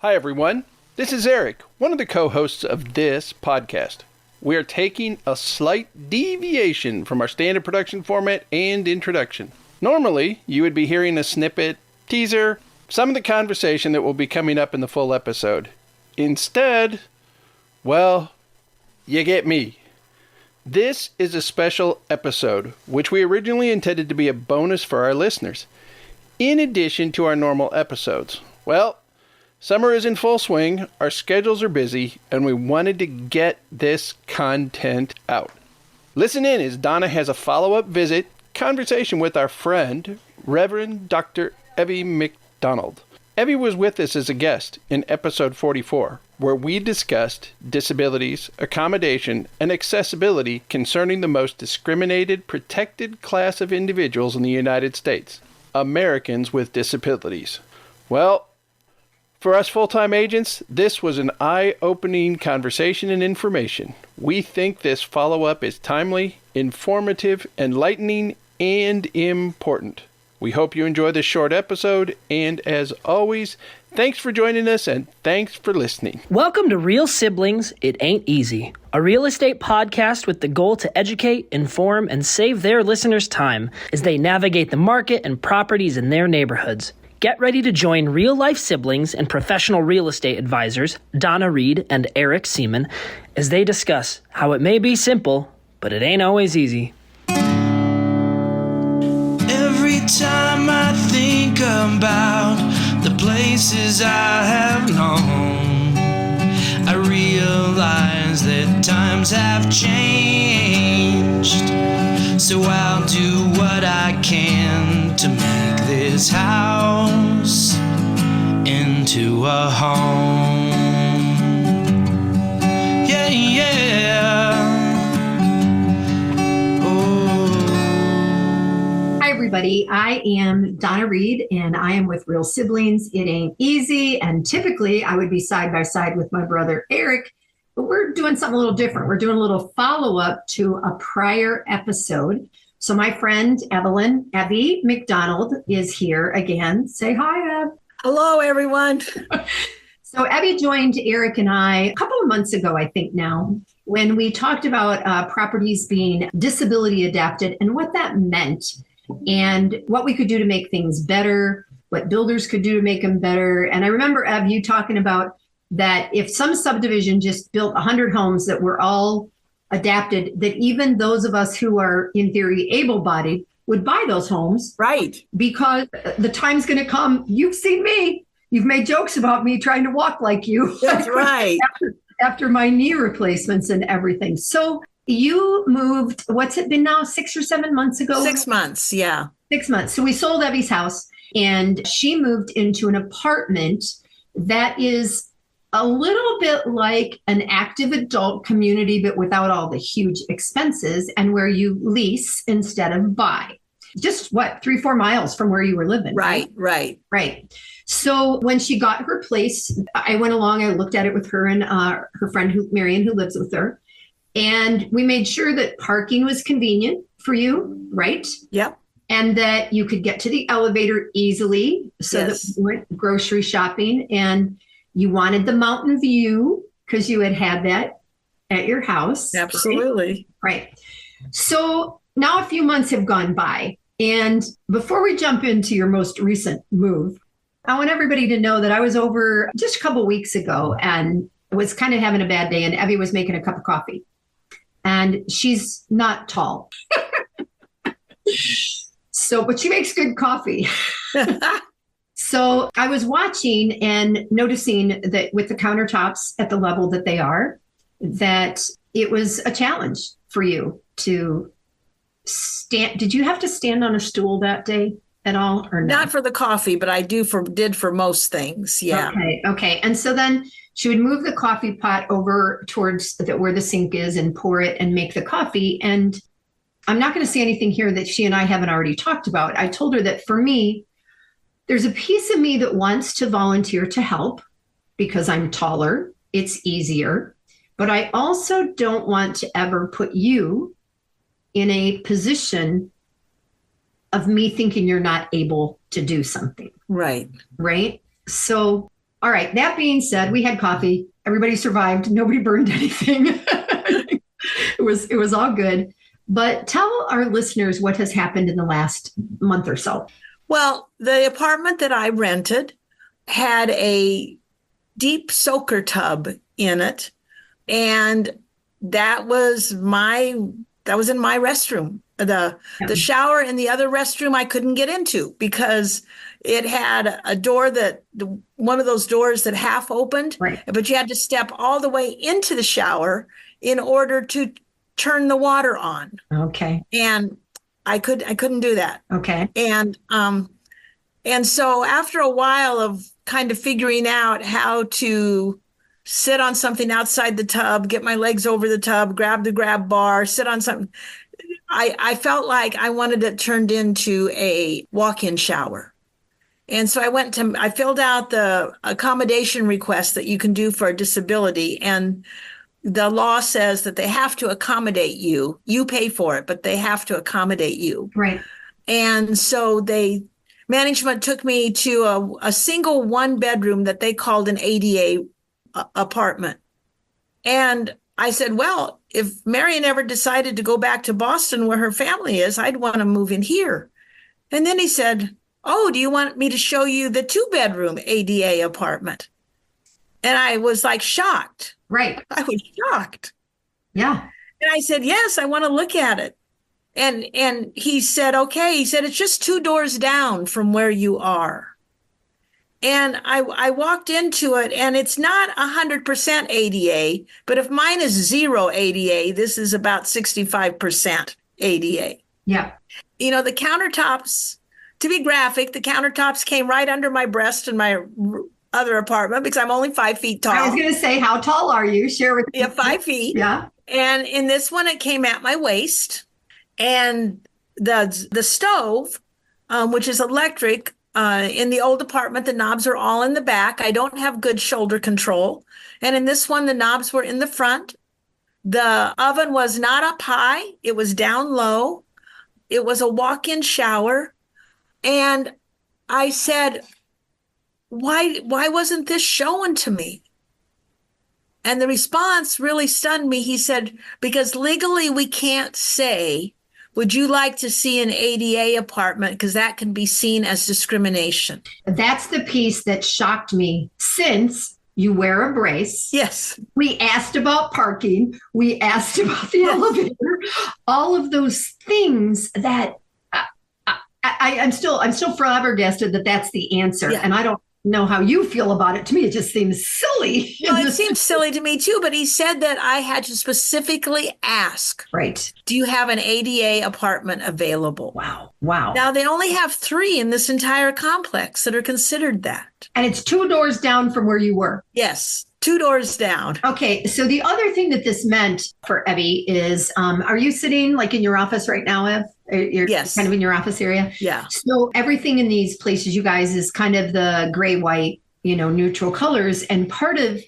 Hi, everyone. This is Eric, one of the co-hosts of this podcast. We are taking a slight deviation from our standard production format and introduction. Normally, you would be hearing a snippet, teaser, some of the conversation that will be coming up in the full episode. Instead, well, you get me. This is a special episode, which we originally intended to be a bonus for our listeners, in addition to our normal episodes. Well, summer is in full swing, our schedules are busy, and we wanted to get this content out. Listen in as Donna has a follow-up visit conversation with our friend, Reverend Dr. Evy MacDonald. Evy was with us as a guest in episode 44, where we discussed disabilities, accommodation, and accessibility concerning the most discriminated, protected class of individuals in the United States, Americans with disabilities. Well, for us full-time agents, this was an eye-opening conversation and information. We think this follow-up is timely, informative, enlightening, and important. We hope you enjoy this short episode, and as always, thanks for joining us and thanks for listening. Welcome to Real Siblings, It Ain't Easy, a real estate podcast with the goal to educate, inform, and save their listeners time as they navigate the market and properties in their neighborhoods. Get ready to join real-life siblings and professional real estate advisors, Donna Reed and Eric Seemann, as they discuss how it may be simple, but it ain't always easy. Every time I think about the places I have known, I realize that times have changed. So I'll do what I can to make this house into a home. Yeah, yeah. Oh. Hi, everybody. I am Donna Reed, and I am with Real Siblings. It Ain't Easy. And typically, I would be side by side with my brother, Eric. But we're doing something a little different. We're doing a little follow-up to a prior episode. So my friend Evy MacDonald is here again. Say hi, Ev. Hello, everyone. So Evy joined Eric and I a couple of months ago, I think now, when we talked about properties being disability adapted and what that meant and what we could do to make things better, what builders could do to make them better. And I remember, Ev, you talking about that if some subdivision just built 100 homes that were all adapted, that even those of us who are in theory able-bodied would buy those homes. Right. Because the time's going to come. You've seen me. You've made jokes about me trying to walk like you. That's right. after my knee replacements and everything. So you moved, what's it been now, 6 or 7 months ago? 6 months, yeah. 6 months. So we sold Evy's house and she moved into an apartment that is a little bit like an active adult community, but without all the huge expenses, and where you lease instead of buy. Just 3-4 miles from where you were living. Right. So when she got her place, I went along, I looked at it with her and her friend Marion, who lives with her. And we made sure that parking was convenient for you, right? Yep. And that you could get to the elevator easily so that we went grocery shopping. And you wanted the mountain view because you had that at your house. Absolutely. Right. So now a few months have gone by. And before we jump into your most recent move, I want everybody to know that I was over just a couple weeks ago and was kind of having a bad day. And Evy was making a cup of coffee. And she's not tall. But she makes good coffee. So I was watching and noticing that with the countertops at the level that they are, that it was a challenge for you to stand. Did you have to stand on a stool that day at all or not? Not for the coffee, but I did for most things. Yeah. Okay. And so then she would move the coffee pot over towards where the sink is and pour it and make the coffee. And I'm not going to say anything here that she and I haven't already talked about. I told her that for me, there's a piece of me that wants to volunteer to help because I'm taller. It's easier. But I also don't want to ever put you in a position of me thinking you're not able to do something. Right. Right. So All right. That being said, we had coffee. Everybody survived. Nobody burned anything. It was all good. But tell our listeners what has happened in the last month or so. Well, the apartment that I rented had a deep soaker tub in it, and that was in my restroom. The shower in the other restroom I couldn't get into because it had a door one of those doors that half opened, right, but you had to step all the way into the shower in order to turn the water on. Okay. And I couldn't do that. Okay. And so after a while of kind of figuring out how to sit on something outside the tub, get my legs over the tub, grab the grab bar, sit on something, I felt like I wanted it turned into a walk-in shower. And so I filled out the accommodation request that you can do for a disability. And the law says that they have to accommodate you. You pay for it, but they have to accommodate you. Right. And so management took me to a single one bedroom that they called an ADA apartment. And I said, well, if Marion ever decided to go back to Boston where her family is, I'd want to move in here. And then he said, oh, do you want me to show you the 2-bedroom ADA apartment? And I was like shocked. Right. I was shocked. Yeah. And I said, yes, I want to look at it. And he said, okay. He said, it's just 2 doors down from where you are. And I walked into it, and it's not 100% ADA, but if mine is 0 ADA, this is about 65% ADA. Yeah. You know, the countertops, to be graphic, the countertops came right under my breast in my other apartment because I'm only 5 feet tall. I was going to say, how tall are you? Share with me. Yeah, 5 feet. Yeah. And in this one, it came at my waist. And the stove, which is electric, in the old apartment, the knobs are all in the back. I don't have good shoulder control. And in this one, the knobs were in the front. The oven was not up high. It was down low. It was a walk-in shower. And I said, why wasn't this shown to me? And the response really stunned me. He said, because legally we can't say, would you like to see an ADA apartment? Because that can be seen as discrimination. That's the piece that shocked me, since you wear a brace. Yes. We asked about parking. We asked about the elevator. All of those things that I'm still flabbergasted that that's the answer. Yeah. And I don't know how you feel about it. To me, it just seems silly. Well, it seems silly to me too, but he said that I had to specifically ask, right, do you have an ADA apartment available? Wow. Now they only have 3 in this entire complex that are considered that. And it's 2 doors down from where you were. Yes, 2 doors down. Okay, so the other thing that this meant for Evy is, are you sitting like in your office right now, Ev? You're yes. Kind of in your office area? Yeah. So everything in these places, you guys, is kind of the gray, white, neutral colors. And part of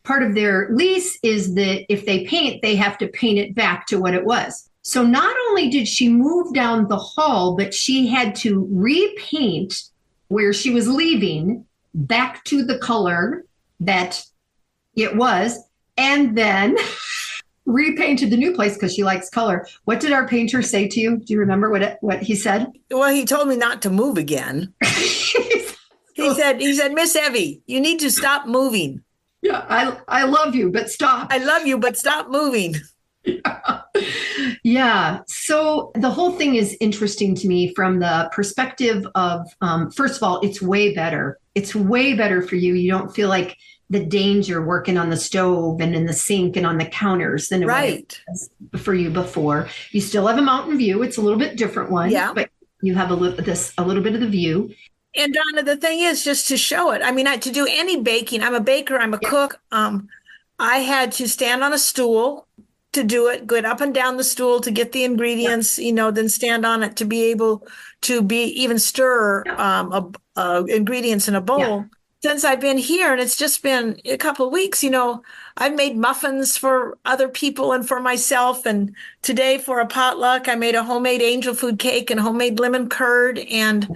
their lease is that if they paint, they have to paint it back to what it was. So not only did she move down the hall, but she had to repaint where she was leaving back to the color that it was, and then repainted the new place because she likes color. What did our painter say to you? Do you remember what he said? Well, he told me not to move again. He said, Miss Evy, you need to stop moving. Yeah, I love you, but stop. I love you, but stop moving. Yeah. So the whole thing is interesting to me from the perspective of, first of all, it's way better. It's way better for you. You don't feel like the danger working on the stove and in the sink and on the counters than it was for you before. You still have a mountain view. It's a little bit different one, but you have a little bit of the view. And Donna, the thing is, just to show it, I mean, to do any baking, I'm a baker, I'm a cook. I had to stand on a stool to do it, get up and down the stool to get the ingredients, then stand on it to be able to even stir ingredients in a bowl. Yeah. Since I've been here, and it's just been a couple of weeks, I've made muffins for other people and for myself. And today for a potluck, I made a homemade angel food cake and homemade lemon curd. And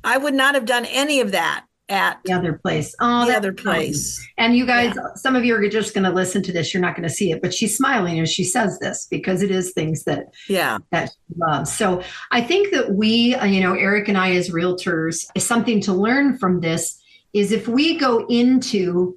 I would not have done any of that at the other place. Oh, the that's other place. nice. And you guys, some of you are just going to listen to this. You're not going to see it, but she's smiling as she says this because it is things that she loves. So I think that we, Eric and I as realtors, something to learn from this is if we go into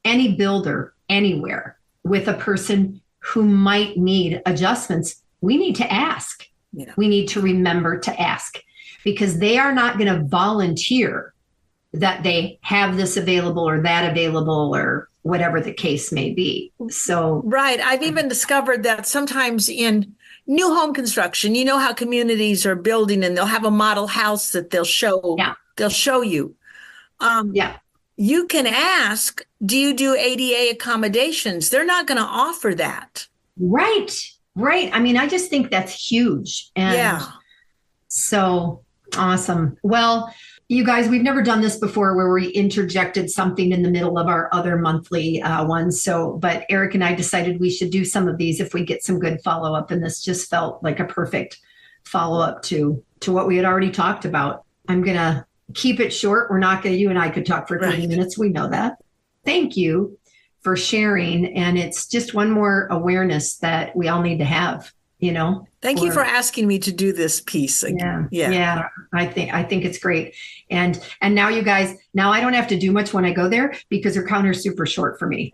any builder anywhere with a person who might need adjustments, we need to ask. Yeah. We need to remember to ask because they are not going to volunteer that they have this available or that available or whatever the case may be. So, right. I've even discovered that sometimes in new home construction, you know how communities are building and they'll have a model house that they'll show. Yeah. They'll show you. You can ask, do you do ADA accommodations? They're not going to offer that. Right. I mean, I just think that's huge. And so awesome. Well, you guys, we've never done this before where we interjected something in the middle of our other monthly ones. But Eric and I decided we should do some of these if we get some good follow-up. And this just felt like a perfect follow-up to what we had already talked about. I'm going to keep it short. We're not going to, you and I could talk for 30 minutes. We know that. Thank you for sharing. And it's just one more awareness that we all need to have, Thank you for asking me to do this piece. Yeah. I think it's great. And now you guys, I don't have to do much when I go there because their counter's super short for me.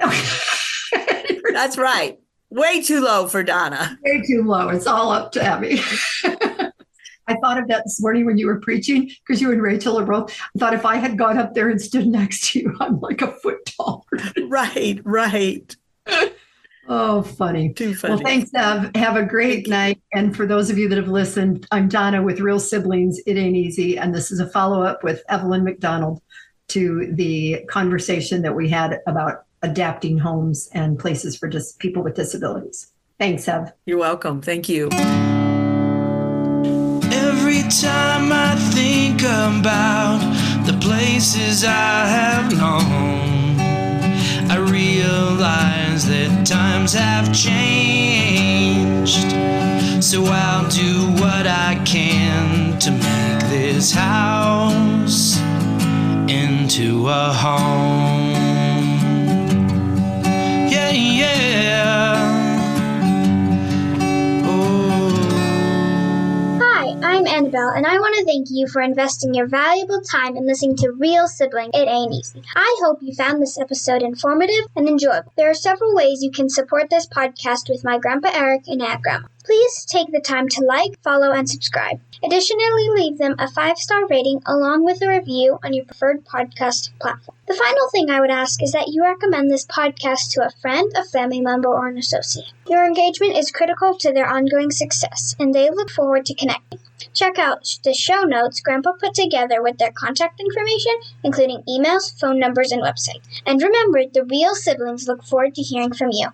That's right. Way too low for Donna. Way too low. It's all up to Abby. I thought of that this morning when you were preaching, because you and Rachel are both. I thought if I had gone up there and stood next to you, I'm like a foot taller. Right. Oh, funny. Too funny. Well, thanks, Ev. Have a great night. And for those of you that have listened, I'm Donna with Real Siblings. It Ain't Easy. And this is a follow-up with Evy MacDonald to the conversation that we had about adapting homes and places for just people with disabilities. Thanks, Ev. You're welcome. Thank you. Every time I think about the places I have known, I realize that times have changed. So I'll do what I can to make this house into a home. I'm Annabelle, and I want to thank you for investing your valuable time in listening to Real Sibling. It Ain't Easy. I hope you found this episode informative and enjoyable. There are several ways you can support this podcast with my Grandpa Eric and Aunt Grandma. Please take the time to like, follow, and subscribe. Additionally, leave them a 5-star rating along with a review on your preferred podcast platform. The final thing I would ask is that you recommend this podcast to a friend, a family member, or an associate. Your engagement is critical to their ongoing success, and they look forward to connecting. Check out the show notes Grandpa put together with their contact information, including emails, phone numbers, and website. And remember, the Real Siblings look forward to hearing from you.